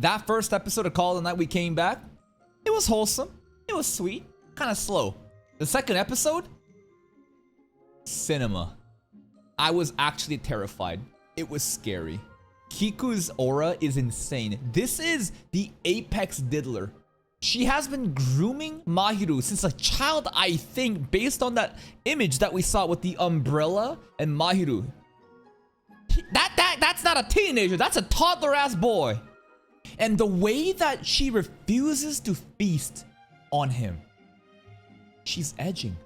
That first episode of Call of the Night we came back, it was wholesome. It was sweet. Kind of slow. The second episode, cinema. I was actually terrified. It was scary. Kiku's aura is insane. This is the apex diddler. She has been grooming Mahiru since a child, I think, based on that image that we saw with the umbrella and Mahiru. That's not a teenager. That's a toddler-ass boy. And the way that she refuses to feast on him. She's edging.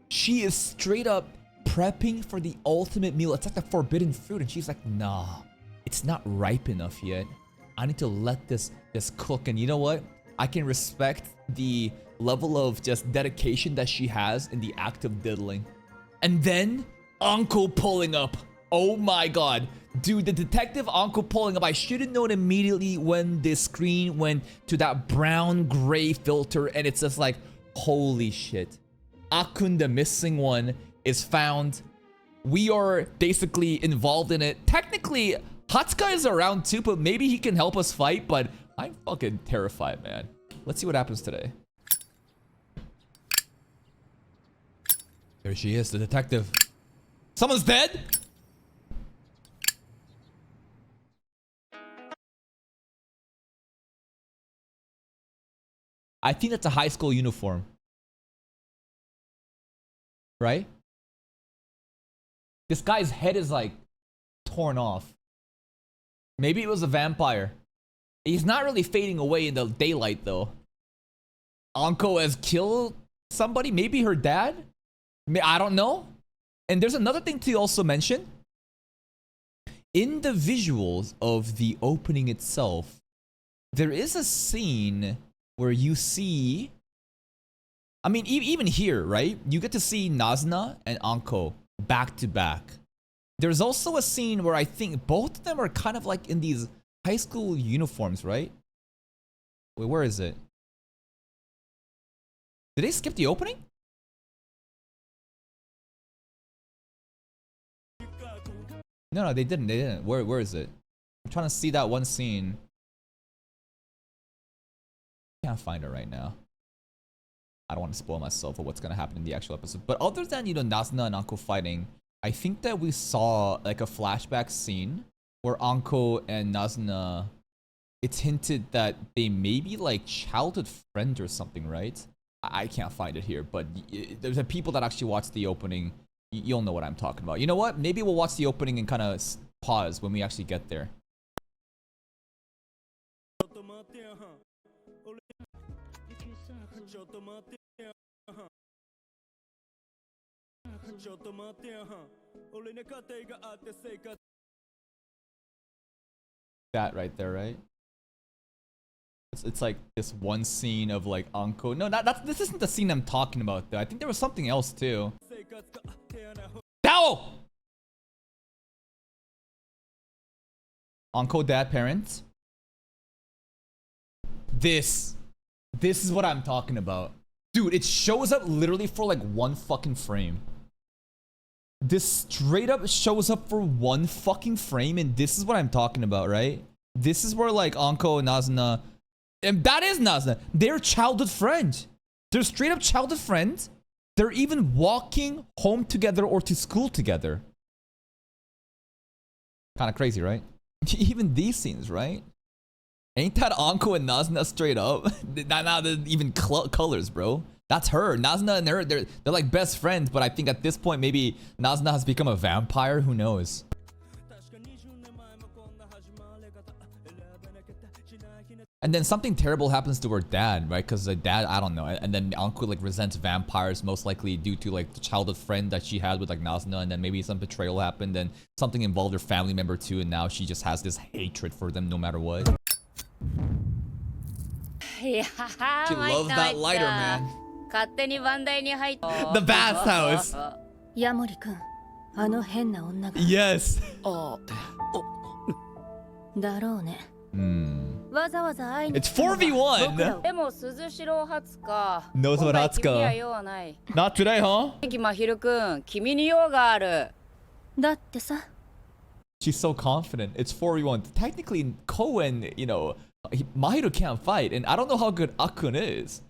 She is straight up prepping for the ultimate meal. It's like the forbidden fruit. And she's like, nah, it's not ripe enough yet. I need to let this cook. And you know what? I can respect the level of just dedication that she has in the act of diddling. And then, Uncle pulling up. Oh my god. Dude, the detective Uncle pulling up. I should have known immediately when the screen went to that brown gray filter. And it's just like, holy shit. Akun, the missing one, is found. We are basically involved in it. Technically, Hatsuka is around too, but maybe he can help us fight. But I'm fucking terrified, man. Let's see what happens today. There she is, the detective. Someone's dead? I think that's a high school uniform. Right? This guy's head is like torn off. Maybe it was a vampire. He's not really fading away in the daylight though. Anko has killed somebody, maybe her dad? I don't know. And there's another thing to also mention. In the visuals of the opening itself, there is a scene where you see, I mean, even here, right? You get to see Nazna and Anko back to back. There's also a scene where I think both of them are kind of like in these high school uniforms, right? Wait, where is it? Did they skip the opening? No, they didn't. They didn't. Where is it? I'm trying to see that one scene. Can't find it right now. I don't want to spoil myself of what's gonna happen in the actual episode. But other than, you know, Nazna and Anko fighting, I think that we saw like a flashback scene where Anko and Nazna, it's hinted that they may be like childhood friends or something, right? I can't find it here, but there's a people that actually watched the opening. You'll know what I'm talking about. You know what? Maybe we'll watch the opening and kind of pause when we actually get there. That right there, right? It's like this one scene of like Anko. No, this isn't the scene I'm talking about though. I think there was something else too. Dao! Anko, dad, parents. This is what I'm talking about. Dude, it shows up literally for like one fucking frame. This straight up shows up for one fucking frame, and this is what I'm talking about, right? This is where like Anko and Nazna, and that is Nazna. They're childhood friends. They're straight up childhood friends. They're even walking home together or to school together. Kind of crazy, right? Even these scenes, right? Ain't that Anko and Nazna straight up? Not even colors, bro. That's her. Nazna and her, they're like best friends, but I think at this point maybe Nazna has become a vampire. Who knows? And then something terrible happens to her dad, right? Because the dad, I don't know. And then Anko like resents vampires, most likely due to like the childhood friend that she had with like Nazna. And then maybe some betrayal happened and something involved her family member too. And now she just has this hatred for them no matter what. Yeah, she loves that lighter, man. The bathhouse. Yamori-kun, あの変な女が。Yes. だろうね。わざわざ会いに。It's 4v1. でも鈴代初か。Knows what Hatsuka. Not today, huh? 関真昼くん、君に用がある。だってさ。She's so confident. It's 4v1. Technically, Koen, you know, Mahiro can't fight, and I don't know how good Akun is.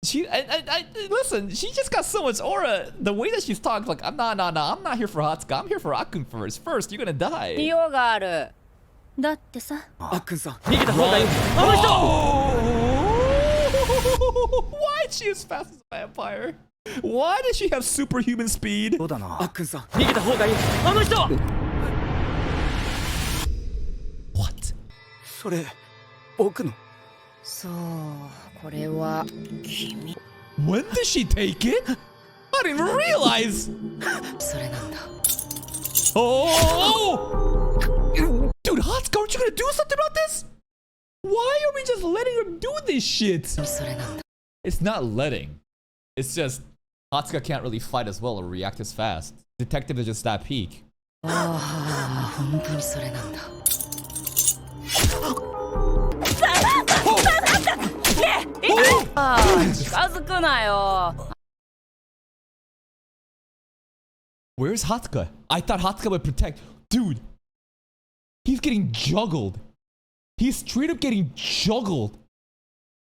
Listen, she just got so much aura. The way that she's talking, like, I'm not here for Hatsuka. I'm here for Akun first. First, you're gonna die. 利用がある。だってさ、あっくんさん逃げた方がいい。あの人。 Why is she as fast as a vampire? Why does she have superhuman speed? そうだな。あっくんさん逃げた方がいい。あの人。 What? それ僕の。そう、これは君。 When did she take it? I didn't even realize. それなんだ。 Oh! Dude, Hatsuka, aren't you gonna do something about this? Why are we just letting her do this shit? それなんだ。 It's not letting. It's just Hatsuka can't really fight as well or react as fast. Detective is just that peak. ああ、本当にそれなんだ。ああ、近づくなよ。 Where's Hatsuka? I thought Hatsuka would protect. Dude, he's getting juggled. He's straight up getting juggled.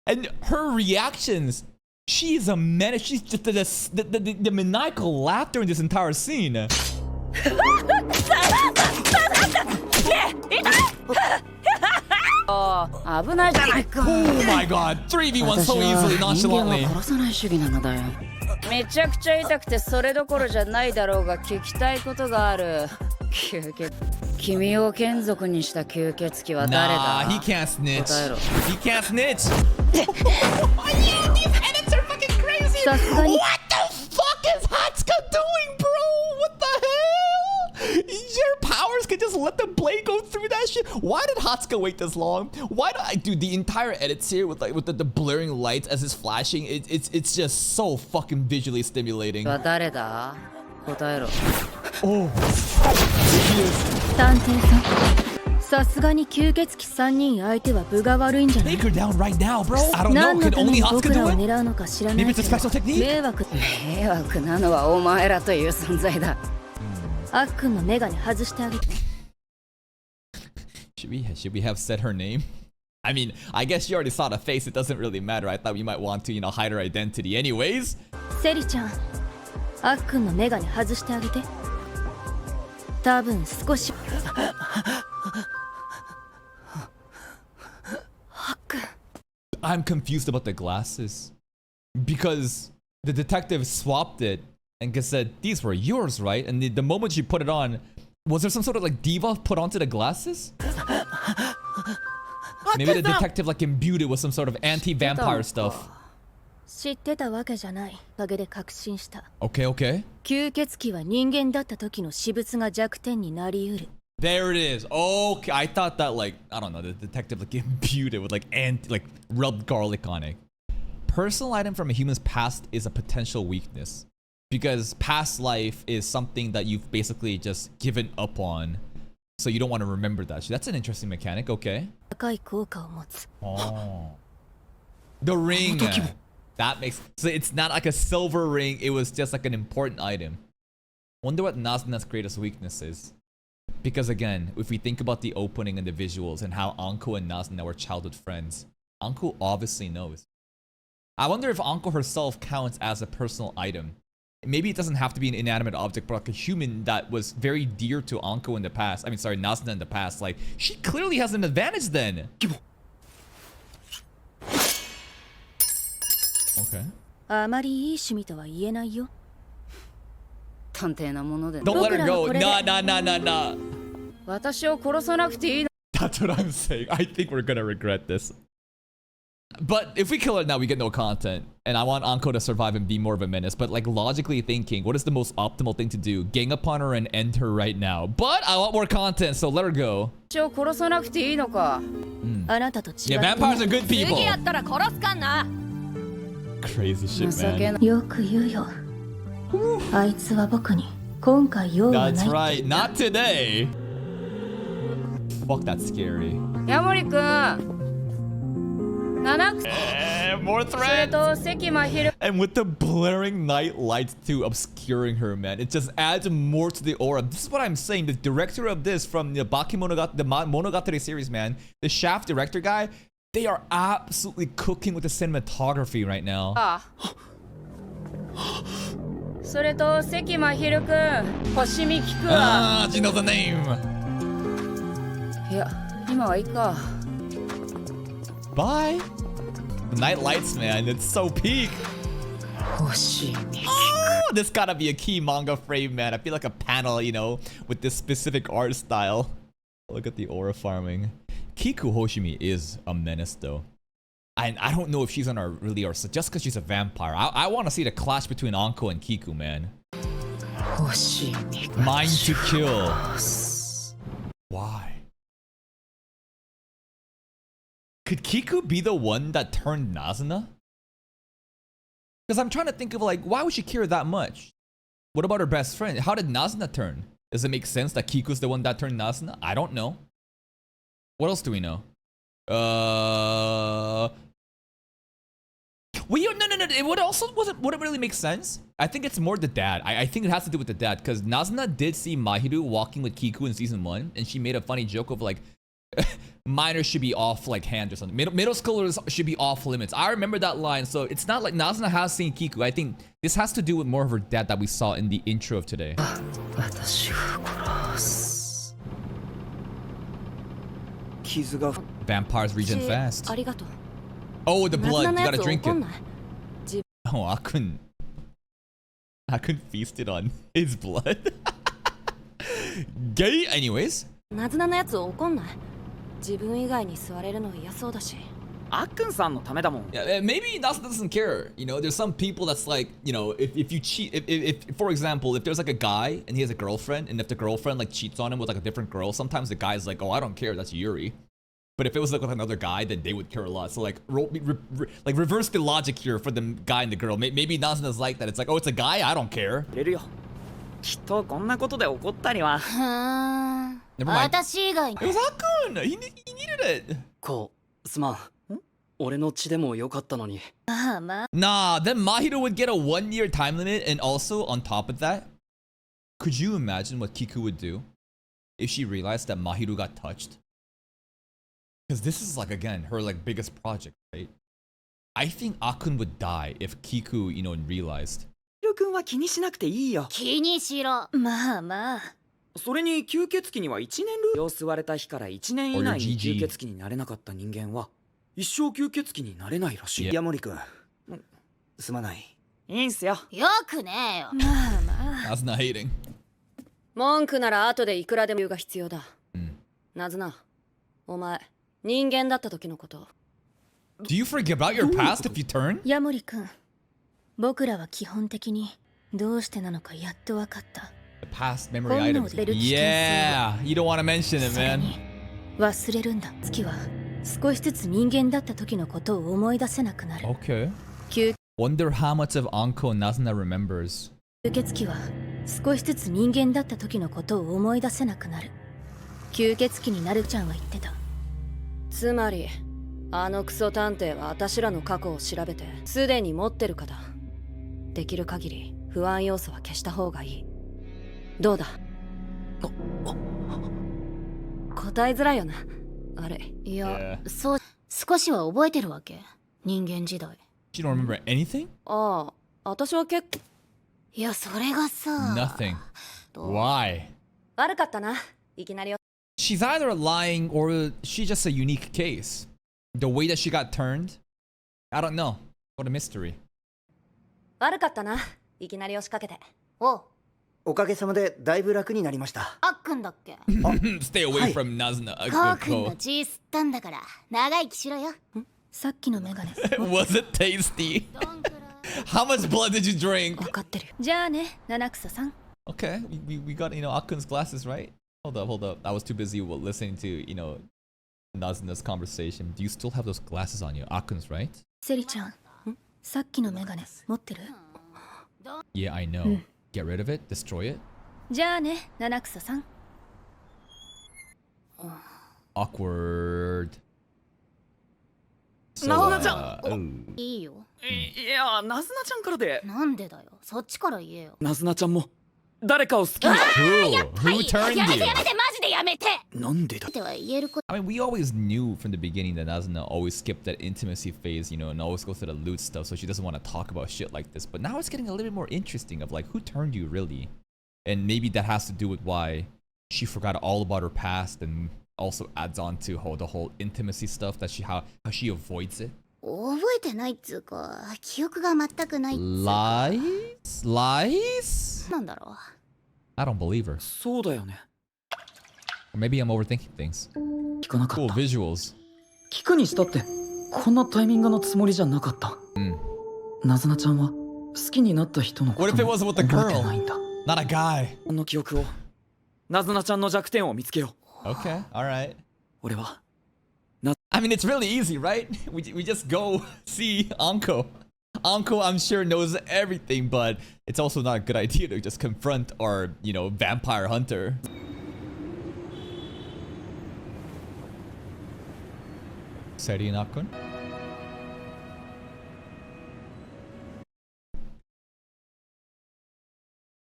And her reactions, she is a menace. She's just the maniacal laughter in this entire scene. Oh my god, 3v1 so easily, nonchalantly. 殺さない主義なのだよ。めちゃくちゃ痛くてそれどころじゃないだろうが聞きたいことがある。吸血。君を眷属にした吸血鬼は誰だ？ Nah, he can't snitch. 答えろ。 He can't snitch. Yo, these edits are fucking crazy. What the fuck is Hatsuka doing, bro? What the hell? Your powers can just let the blade go through that shit. Why did Hatsuka wait this long? Why do I do the entire edits here with like with the blurring lights as it's flashing? It's just so fucking visually stimulating. は誰だ？答えろ。 Oh, 探偵さん、さすがに吸血鬼3人相手は分が悪いんじゃない？ take her down right now, bro. I don't know. 何の Can ため only に僕 Hatsuka らを do it? 狙うのか知らない Maybe け it's ど a special technique. 迷惑。迷惑なのはお前らという存在だ。あっくんのメガネ外してあげて。 Should we have said her name? I mean, I guess you already saw the face. It doesn't really matter. I thought we might want to, you know, hide her identity anyways. セリちゃん、あっくんのメガネ外してあげて。多分少し。あっくん。 I'm confused about the glasses. Because the detective swapped it and said, these were yours, right? And the moment she put it on, was there some sort of like diva put onto the glasses? Maybe the detective like imbued it with some sort of anti-vampire stuff. 知ってたわけじゃない。おかげで確信した。 Okay, okay. 吸血鬼は人間だった時の私物が弱点になりうる。 There it is. Okay, I thought that like, I don't know, the detective like imbued it with like rubbed garlic on it. Personal item from a human's past is a potential weakness. Because past life is something that you've basically just given up on. So you don't want to remember that. That's an interesting mechanic, okay. 高い効果を持つ。 Oh. The ring. That makes... So it's not like a silver ring. It was just like an important item. Wonder what Nazuna's greatest weakness is. Because again, if we think about the opening and the visuals and how Anko and Nazuna were childhood friends, Anko obviously knows. I wonder if Anko herself counts as a personal item. Maybe it doesn't have to be an inanimate object, but like a human that was very dear to Anko in the past. I mean, sorry, Nazuna in the past. Like, she clearly has an advantage then. Okay. あまりいい趣味とは言えないよ。探偵なもので。 Don't let her go. Nah. 私を殺さなくていいの。 That's what I'm saying. I think we're gonna regret this. But if we kill her now, we get no content. And I want Anko to survive and be more of a menace. But like logically thinking, what is the most optimal thing to do? Gang upon her and end her right now. But I want more content, so let her go. 私を殺さなくていいのか。あなたと違って Yeah, vampires are good people. 次やったら殺すかんな。 Crazy shit, 情け man. ない。よく言うよ。あいつは僕に今回用はない。 That's right. Not today. Fuck, that's scary. ヤモリくん。七草。More それ threads. と関真昼 And with the blaring night lights too obscuring her, man, it just adds more to the aura. This is what I'm saying. The director of this from the Monogatari series, man, the Shaft director guy, they are absolutely cooking with the cinematography right now. それと関真昼くん星見聞くわ Ah, she knows the name. いや今はいいか Bye. The night lights, man, it's so peak. 星見 Oh, this gotta be a key manga frame, man. I feel like a panel, you know, with this specific art style. Look at the aura farming. Kiku Hoshimi is a menace, though. I don't know if she's on our really or just because she's a vampire. I want to see the clash between Anko and Kiku, man. 星見 Mind to kill. Why? Could Kiku be the one that turned Nazuna? Because I'm trying to think of like, why would she care that much? What about her best friend? How did Nazuna turn? Does it make sense that Kiku's the one that turned Nazuna? I don't know. What else do we know? Well, no. It would also wouldn't really make sense. I think it's more the dad. I think it has to do with the dad because Nazuna did see Mahiru walking with Kiku in season 1, and she made a funny joke of like, minors should be off like hand or something. Middle schoolers should be off limits. I remember that line. So it's not like Nazuna has seen Kiku. I think this has to do with more of her dad that we saw in the intro of today. 私が殺す 傷が Vampires regen し fast. ありがとう Oh, the ナズ blood. ナ You のや gotta つ drink 怒ん it. ない Oh, I couldn't feast it on his blood. Gay. Anyways. ナズナのやつ怒んない自分以外に座れるの嫌そうだしあっくんさんのためだもん Yeah, maybe Nasa doesn't care. You know, there's some people that's like, you know, if you cheat, if for example, if there's like a guy and he has a girlfriend, and if the girlfriend like cheats on him with like a different girl, sometimes the guy's like, oh, I don't care, that's Yuri. But if it was like with another guy, then they would care a lot. So like, like reverse the logic here for the guy and the girl. Maybe Nasuna's like that. It's like, oh, it's a guy, I don't care. 入れるよきっとこんなことで怒ったりはふーん Never mind. 私以外に It was Akun. He needed it. こうすまん俺の血でもよかったのに まあまあ Nah, then Mahiro would get a 1-year time limit, and also on top of that, could you imagine what Kiku would do if she realized that Mahiro got touched? Because this is like, again, her like biggest project, right? I think Akun would die if Kiku, you know, realized. ひろくんは気にしなくていいよ気にしろまあまあそれに吸血鬼には1年ルールを吸われた日から1年以内に Or your GG 吸血鬼になれなかった人間は一生吸血鬼になれないらしい Yeah. ヤモリ君すまないいいんすよよくねえよまあまあ That's not hating. 文句なら後でいくらでも言うが必要だうんナズナお前人間だった時のこと Do you forget about your past if you turn? ヤモリ君僕らは基本的にどうしてなのかやっと分かった The past memory 本能 items. 出る危険性 Yeah, you don't want to mention it, それ man. に忘れるんだ月は少しずつ人間だった時のことを思い出せなくなる Okay. 吸 Wonder how much of Anko and Nazuna remembers. 血鬼は少しずつ人間だった時のことを思い出せなくなる吸血鬼になるちゃんは言ってたつまりあのクソ探偵は私らの過去を調べてすでに持ってるかだできる限り不安要素は消した方がいいどうだ答えづらいよなあれいや、そう少しは覚えてるわけ人間時代 You don't remember anything? ああ私は結構いやそれがさ Nothing. Why? 悪かったないきなり She's either lying or she's just a unique case. The way that she got turned, I don't know. What a mystery. 悪かったないきなり押しかけておうおかげさまでだいぶ楽になりましたあっくんだっけ Stay away from Nazuna. コウ君の血吸ったんだから長生きしろよさっきのメガネ Was it tasty? How much blood did you drink? 分かってるじゃあね七草さん Okay, we got, you know, Akun's glasses, right? Hold up. I was too busy listening to, you know, Nazuna's conversation. Do you still have those glasses on you? Akun's, right? セリちゃんさっきのメガネ持ってる Yeah, I know. Get rid of it? Destroy it? じゃあね七草さん Awkward. So, ナズナちゃん ooh. いいよ。いやナズナちゃんからでなんでだよ。そっちから言えよ。ナズナちゃんも誰かを好きに Who turned やめて you? やめてマジでやめて。なんでだでは言えること I mean, we always knew from the beginning that Nazuna always skipped that intimacy phase, you know, and always goes to the loot stuff, so she doesn't want to talk about shit like this. But now it's getting a little bit more interesting of like, who turned you really? And maybe that has to do with why she forgot all about her past and also adds on to the whole intimacy stuff that how she avoids it. 覚えてないっつうか記憶が全くないっつうか Lies? なんだろう。 I don't believe her. そうだよね Or maybe I'm overthinking things. 聞かなかっ Cool た visuals. 聞くにしたってこんなタイミングのつもりじゃなかったナズナちゃんは好きになった人のこ What と if it も was with the 覚えて girl? ないんだ Not a guy. この記憶をナズナちゃんの弱点を見つけよう Okay, alright. 俺は I mean, it's really easy, right? We just go see Anko. Anko, I'm sure, knows everything, but it's also not a good idea to just confront our, you know, vampire hunter. Seri Nakun?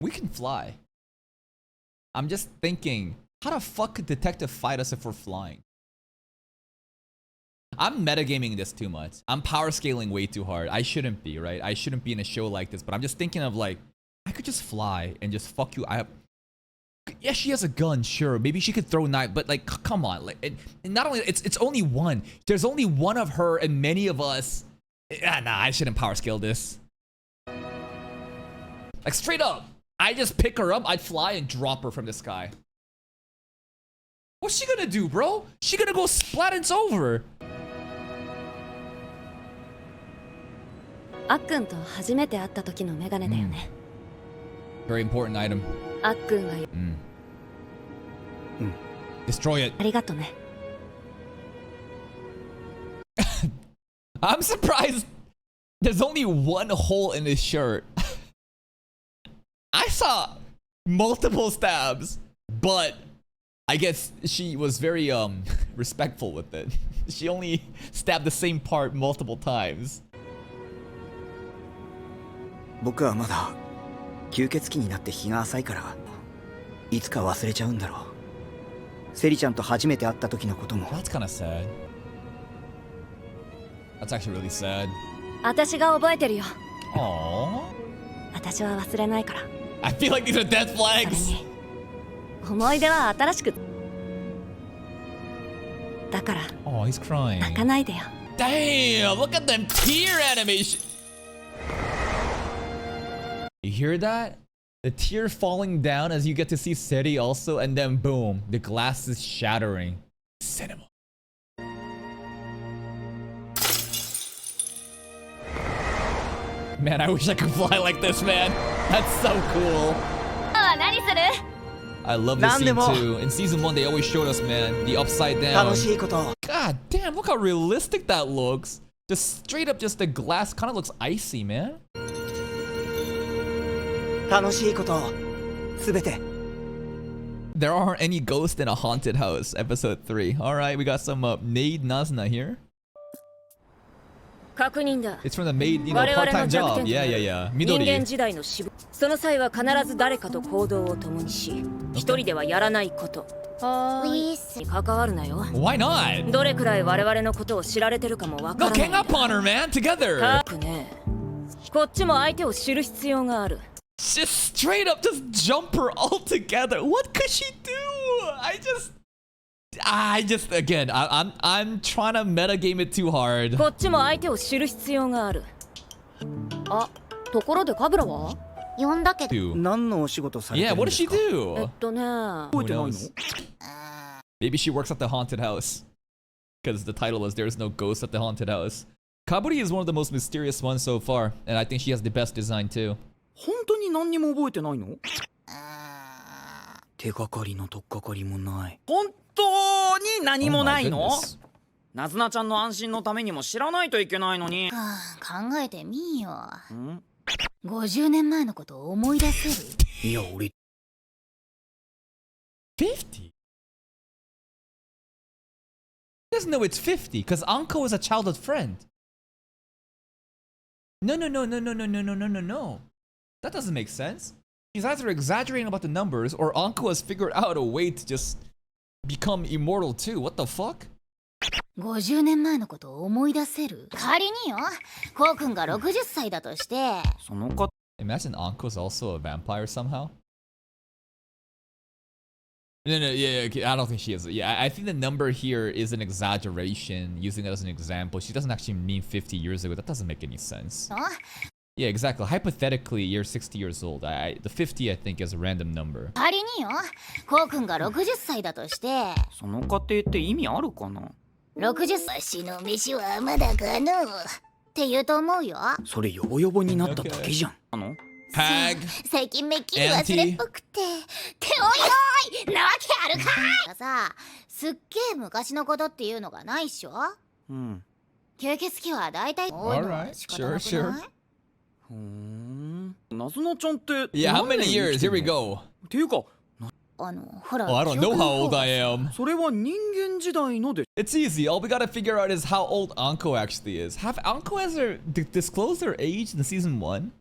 We can fly. I'm just thinking, how the fuck could Detective fight us if we're flying? I'm metagaming this too much. I'm power scaling way too hard. I shouldn't be, right? I shouldn't be in a show like this, but I'm just thinking of like, I could just fly and just fuck you. Yeah, she has a gun, sure. Maybe she could throw knife, but like, come on. Like, and not only, it's only one. There's only one of her and many of us. Nah, I shouldn't power scale this. Like, straight up. I just pick her up, I'd fly and drop her from the sky. What's she gonna do, bro? She gonna go splat and it's over. あっくんと初めて会った時のメガネだよね。 Very important item. あっくんが Destroy it. ありがとね。 I'm surprised there's only one hole in his shirt. I saw multiple stabs, but I guess she was very respectful with it. She only stabbed the same part multiple times. 僕はまだ吸血鬼になって日が浅いからいつか忘れちゃうんだろう。セリちゃんと初めて会った時のことも That's kind of sad. That's actually really sad. 私が覚えてるよ。 Aww. 私は忘れないから。 I feel like these are death それ flags. に思い出は新しくだから Oh, he's crying. 泣かないでよ。 Damn, look at them tear animation. You hear that? The tear falling down as you get to see Seri also, and then boom, the glass is shattering. Cinema. Man, I wish I could fly like this, man. That's so cool. ああ、何する？ I love this scene Nandemo. too. In season 1, they always showed us, man, the upside down. 楽しいこと God damn, look how realistic that looks. Just straight up, just the glass kind of looks icy, man. 楽しいことすべて There aren't any ghosts in a haunted house, episode 3. Alright, we got some maid Nazna here. 確認だ。 It's from the maid, you know, 我々 part-time の弱 job. 点と Yeah, な yeah, る yeah. 人間 Midori. 時代の死亡。その際は必ず誰かと行動を共にし、一人ではやらないこと。はーい。に関わるなよ。 Why not? どれくらい我々のことを知られてるかもわか Go らない gang。up on her, man, together. たくね。こっちも相手を知る必要がある。 Just straight up, just jump her all together. What could she do? Again, I'm trying to metagame it too hard. こっちも相手を知る必要がある。あ、ところでカブラは？呼んだけど。 Dude. 何のお仕事されて Yeah, るん what で does す she か do? ね。Who 覚えてないの knows? Maybe she works at the haunted house. Because the title is There's No Ghost at the Haunted House. Kaburi is one of the most mysterious ones so far, and I think she has the best design too. 本当に何にも覚えてないの手がかりの取っかかりもない本当に何もないの Oh my goodness. ナズナちゃんの安心のためにも知らないといけないのに考えてみよ。ん50年前のことを思い出せる？いや俺 50? doesn't know it's 50 because Anko is a childhood friend. No. That doesn't make sense. He's either exaggerating about the numbers or Anko has figured out a way to just become immortal too. What the fuck? 50年前のことを思い出せる？仮によ、コウ君が60歳だとして。その方 Imagine Anko's also a vampire somehow. No, yeah, okay, I don't think she is. Yeah, I think the number here is an exaggeration, using it as an example. She doesn't actually mean 50 years ago. That doesn't make any sense. Yeah, exactly. Hypothetically, you're 60 years old. The 50, I think, is a random number. 仮によ、コウ君が60歳だとして。その過程って意味あるかな。60歳死の飯はまだかのって言うと思うよ。それヨボヨボになっただけじゃん。Hag, 最近めっきり忘れっぽくて。っておいおいなわけあるかいさ、すっげえ昔のことっていうのがないっしょ。うん。吸血鬼は大体多いのは仕方なくない？ふーん。なずなちゃんって yeah, how 何 many 年生き years? て Here ん we の go. っていうか、ほら。Oh, I don't know how old I am. それは人間時代ので It's easy. All we gotta figure out is how old Anko actually is. Have Anko ever disclosed their age in season 1?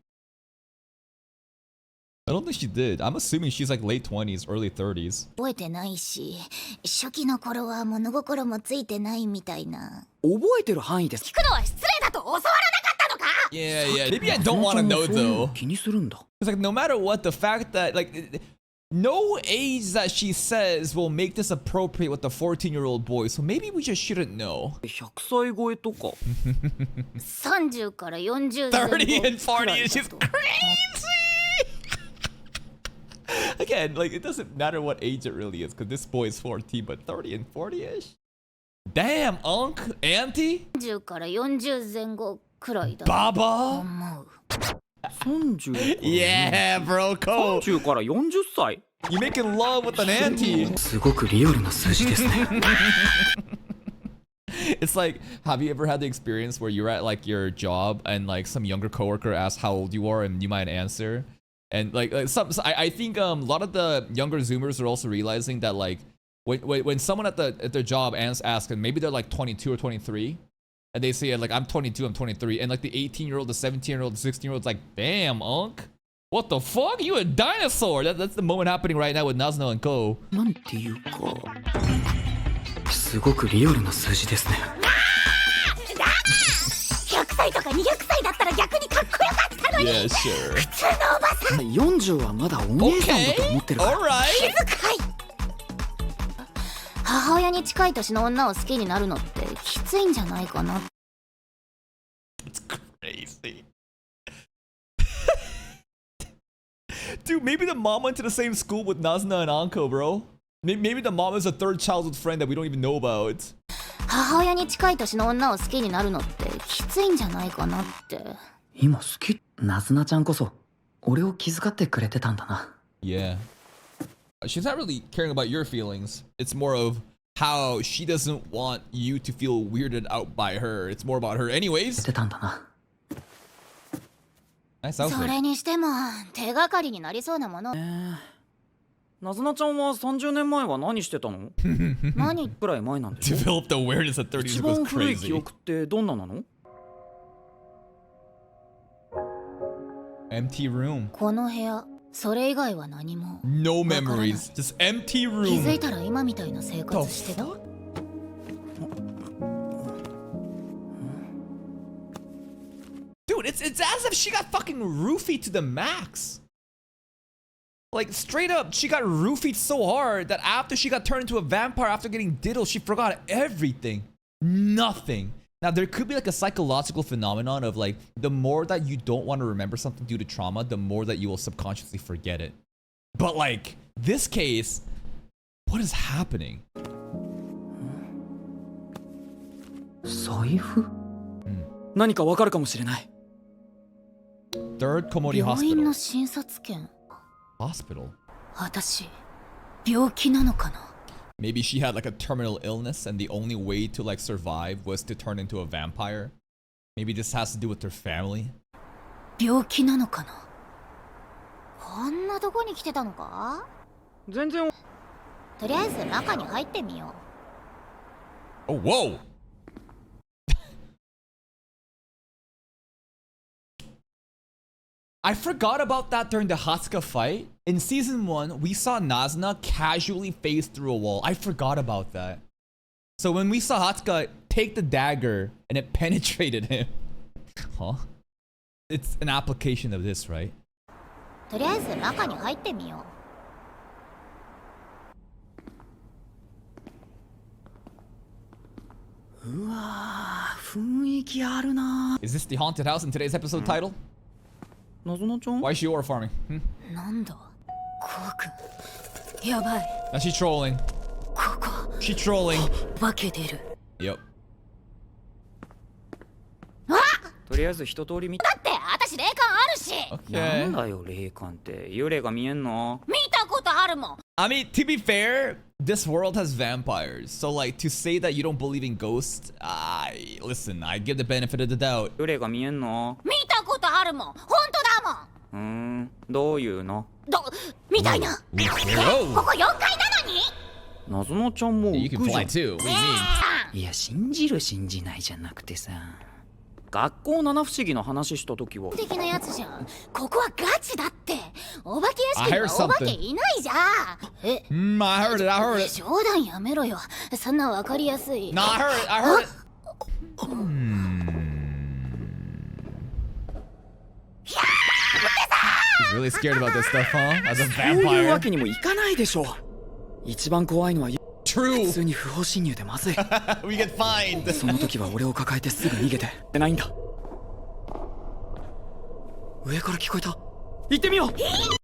I don't think she did. I'm assuming she's like late 20s, early 30s. 覚えてないし、初期の頃は物心もついてないみたいな。覚えてる範囲です。聞くのは失礼だと教わらなかったのか？ Yeah. Maybe I don't want to know though. 気にするんだ。 It's like no matter what, the fact that like no age that she says will make this appropriate with the 14-year-old boy. So maybe we just shouldn't know. 100歳超えとか。30から40 30 and 40 is just crazy. Again, like it doesn't matter what age it really is, because this boy is 14, but 30 and 40-ish. Damn, auntie, 30から40前後くらいだ。 Baba. 思う。30 Yeah, bro, Cole. 30から40歳 You making love with an auntie. すごくリアルな数字ですね。It's like, have you ever had the experience where you're at like your job and like some younger coworker asks how old you are and you might answer? And like I think a lot of the younger Zoomers are also realizing that like when someone at their job asks and maybe they're like 22 or 23 and they say like I'm 22, I'm 23, and like the 18-year-old, the 17-year-old, the 16-year-old's like, damn, Unc, what the fuck? You a dinosaur? That's the moment happening right now with Nazno and Ko. なんていうか、すごくリアルな数字ですね。100歳とか200歳だったら逆にかっこよかったのに。 Yeah, sure. 普通のおばさん。 40はまだお姉さんだと思ってるから。 Alright. 気遣い。母親に近い年の女を好きになるのってきついんじゃないかな。 It's crazy. Dude, maybe the mom went to the same school with Nazna and Anko, bro. Maybe the mom is a third childhood friend that we don't even know about. 母親に近い年の女を好きになるのってきついんじゃないかなって。今好き。なずなちゃんこそ俺を気遣ってくれてたんだな。 Yeah. She's not really caring about your feelings. It's more of how she doesn't want you to feel weirded out by her. It's more about her anyways. てたんだな。 Nice そ outfit. れにしても手がかりになりそうなもの。なずなちゃんは30年前は何してたの？何？くらい前なんでしょ？ Developed awareness at 30 一 was 番古い記 crazy. 憶ってどんななの？ Empty room. この部屋、それ以外は何も。 No memories. Just empty 気づい room. たら今みたいな生活してた。 Dude, it's as if she got fucking roofied to the max. Like, straight up, she got roofied so hard that after she got turned into a vampire after getting diddled, she forgot everything. Nothing. Now, there could be like a psychological phenomenon of like, the more that you don't want to remember something due to trauma, the more that you will subconsciously forget it. But like, this case, what is happening? 財布？何かわかるかもしれない。 Third Komori 病院の Hospital. 診察券。 Hospital? 私、病気なのかな。 Maybe she had like a terminal illness and the only way to like survive was to turn into a vampire. Maybe this has to do with her family. 病気なのかな。こんなとこに来てたのか。全然。とりあえず中に入ってみよ Oh, whoa! I forgot about that during the Hatsuka fight. In season 1, we saw Nazuna casually phase through a wall. I forgot about that. So when we saw Hatsuka take the dagger and it penetrated him. Huh? It's an application of this, right? とりあえず中に入ってみよう。うわー、雰囲気あるな。 Is this the haunted house in today's episode title? なぞなちゃん Why is she aura farming? なんだコウ君やばい Now she's trolling. ここ She's trolling. 化けてる Yep. とりあえず一通り見だって私霊感あるし。な Okay. んだよ霊感って幽霊が見えんの？見たことあるもん。 I mean, to be fair, this world has vampires. So, like, to say that you don't believe in ghosts, listen, I give the benefit of the doubt. 幽霊が見えんの？見たことあるもん。本当だもん。どういうの？みたいな。こ Whoa! こ4階なのに。なぞなちゃんも You 浮 can くじゃ fly ん。 too. What do you mean? いや信じる信じないじゃなくてさ。学校七不思議の話した時は的なやつじゃん。ここはガチだって。お化け屋敷 I に heard はお化けいないじゃん。え、 I heard it. I heard it. 冗談やめろよ。そんなわかりやすい。 No, I heard it. I heard it. He's really scared about this stuff, huh? As a そういうわ vampire. けにもいかないでしょ。一番怖いのは普 True. 通に不法侵入でまずい。 We get fined. その時は俺を抱えてすぐ逃げてでないんだ。上から聞こえた。行ってみよう。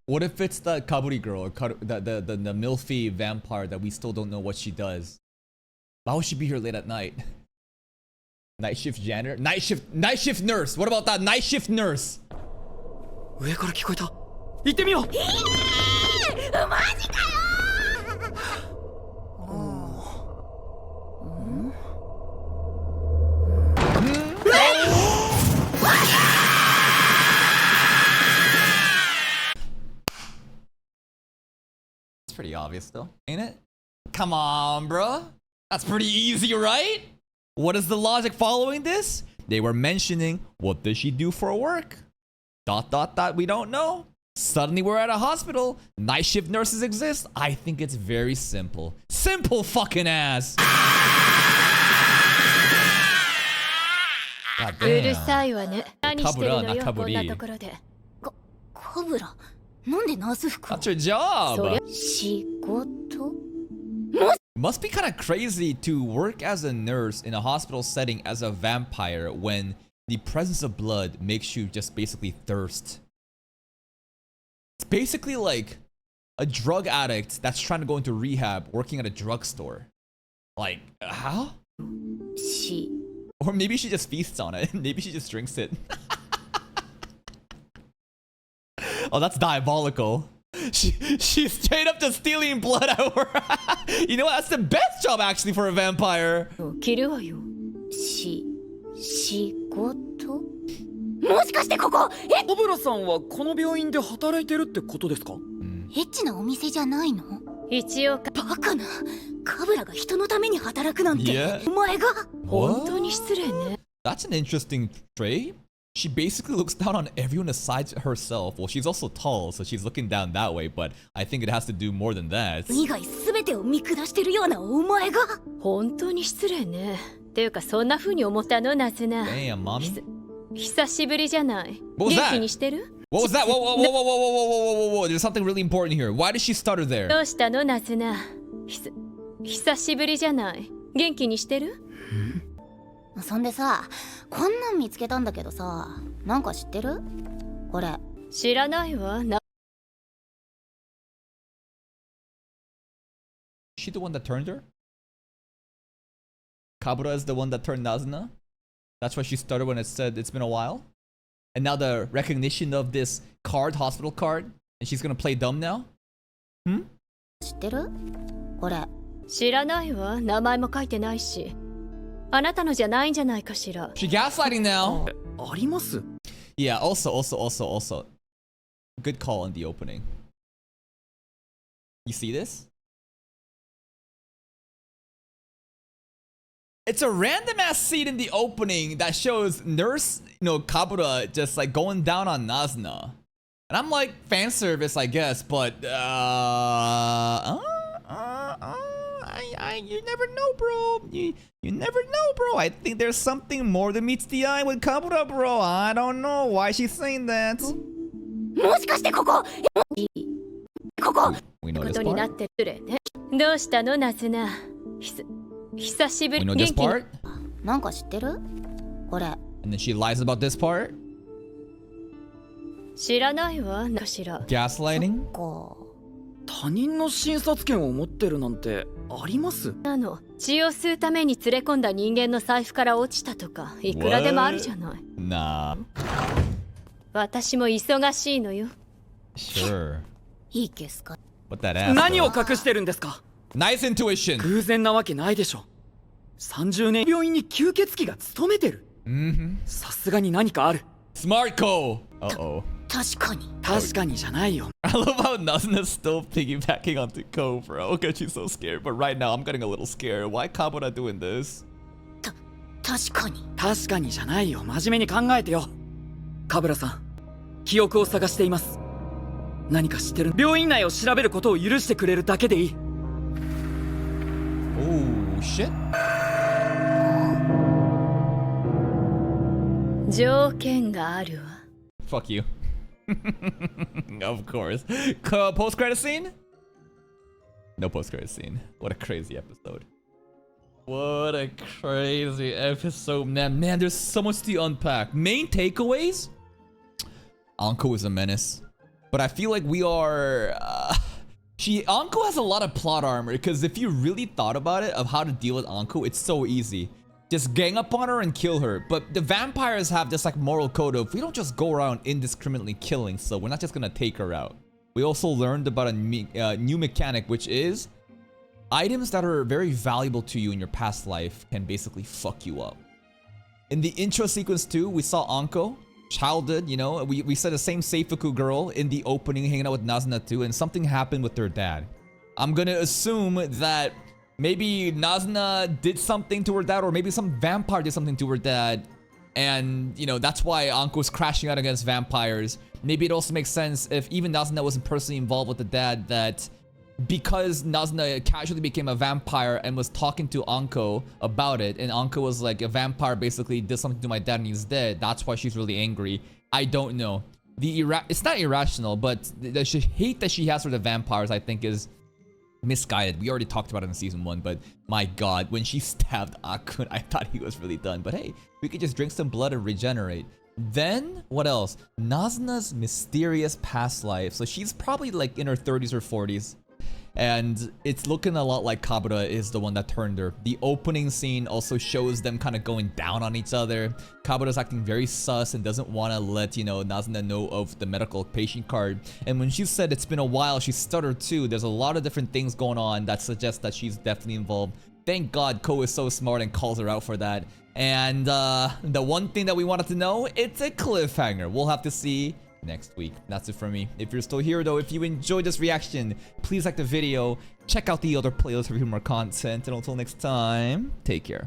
What if it's the Kaburi girl, or the milfy vampire that we still don't know what she does? Why would she be here late at night? Night shift janitor? Night shift nurse! What about that night shift nurse? 上から聞こえた。行ってみよう。マジかよ。 It's pretty obvious though, ain't it? Come on, bruh. That's pretty easy, right? What is the logic following this? They were mentioning, what does she do for work? ... We don't know. Suddenly we're at a hospital. Night shift nurses exist. I think it's very simple. Simple fucking ass. God うる damn. さいわね何してるのよカブラこんなところでカブラ、なんでナース服を That's your job. そりゃ仕事 Must be kind of crazy to work as a nurse in a hospital setting as a vampire when the presence of blood makes you just basically thirst. It's basically like a drug addict that's trying to go into rehab working at a drugstore. Like, how? し Or maybe she just feasts on it. Maybe she just drinks it. Oh, that's diabolical. She's straight up just stealing blood out of her. You know what? That's the best job actually for a vampire. 着るわよ仕事もしかしてここカブラさんはこの病院で働いてるってことですか？エッチなお店じゃないの？一応バカな。カブラが人のために働くなんて、 Yeah. お前が。本当に失礼ね That's an interesting trait. She basically looks down on everyone besides herself. Well, she's also tall, so she's looking down that way, but I think it has to do more than that. 以外すべてを見下してるようなお前が。本当に失礼ねていうかそんな風に思ったのナズナ Damn, mommy. 久しぶりじゃない What was 元 that? 気にしてる What was that? Whoa, whoa, whoa, whoa, whoa, whoa, whoa, whoa, whoa, whoa. There's something really important here. Why did she stutter there? どうしたのナズナ久しぶりじゃない元気にしてるそんでさ、こんなん見つけたんだけどさ、なんか知ってる？これ。知らないわ Is she the one that turned her? Kabura is the one that turned Nazuna? That's why she stuttered when it said it's been a while? And now the recognition of this card, hospital card, and she's gonna play dumb now? 知ってる？これ。知らないわ名前も書いてないしあなたのじゃないんじゃないかしら She gaslighting now. あります？ Yeah, also. Good call in the opening. You see this? It's a random ass scene in the opening that shows Nurse, Kabura just like going down on Nazuna. And I'm like, fan service, I guess, but you never know, bro. You never know, bro. I think there's something more than meets the eye with Kabura, bro. I don't know why she's saying that. もしかしてここWe know こ this とになっ part. てるね。どうしたのナズナ。久しぶ We り know 元 this 気に part. なんか知ってる？これ And then she lies about this part. 知らないわかしら。 Gaslighting. こ他人の診察券を持ってるなんてあります？血を吸うために連れ込んだ人間の財布から落ちたとかいくらでもあるじゃない。 Nah. 私も忙しいのよ。 Sure. いいケースか。 What that ass. 何を隠してるんですか？ Nice intuition. 偶然なわけないでしょ。30年病院に吸血鬼が勤めてる。さすがに何かある。 Smart Ko. Uh-oh. 確かに。確かにじゃないよ。 I love how Nazuna's still piggybacking onto Ko, bro, because she's so scared. But right now, I'm getting a little scared. Why Kabura doing this? 確かに。確かにじゃないよ。真面目に考えてよ。カブラさん、記憶を探しています。何か知ってる？病院内を調べることを許してくれるだけでいい。Oh, shit. 条件があるわ。 Fuck you. Of course. Post-credit scene? No post-credit scene. What a crazy episode. What a crazy episode, man. Man, there's so much to unpack. Main takeaways? Anko is a menace. But I feel like we are... Anko has a lot of plot armor, because if you really thought about it, of how to deal with Anko, it's so easy. Just gang up on her and kill her. But the vampires have this like moral code of, we don't just go around indiscriminately killing, so we're not just gonna take her out. We also learned about a new mechanic, which is items that are very valuable to you in your past life can basically fuck you up. In the intro sequence too, we saw Anko, childhood, we saw the same Seifuku girl in the opening hanging out with Nazuna too, and something happened with their dad. I'm gonna assume that maybe Nazuna did something to her dad, or maybe some vampire did something to her dad, and that's why Anko's crashing out against vampires. Maybe it also makes sense if even Nazuna wasn't personally involved with the dad, that because Nazuna casually became a vampire and was talking to Anko about it, and Anko was like, a vampire basically did something to my dad and he's dead, that's why she's really angry. I don't know. It's not irrational, but the hate that she has for the vampires, I think, is misguided. We already talked about it in season 1, but my god, when she stabbed Akun, I thought he was really done. But hey, we could just drink some blood and regenerate. Then, what else? Nazuna's mysterious past life. So she's probably like in her 30s or 40s. And it's looking a lot like Kabura is the one that turned her. The opening scene also shows them kind of going down on each other. Kabura's acting very sus and doesn't want to let, Nazuna know of the medical patient card. And when she said it's been a while, she stuttered too. There's a lot of different things going on that suggest that she's definitely involved. Thank God Ko is so smart and calls her out for that. And the one thing that we wanted to know, it's a cliffhanger. We'll have to see next week. That's it from me. If you're still here though, if you enjoyed this reaction, please like the video, check out the other playlist for more content, and until next time, take care.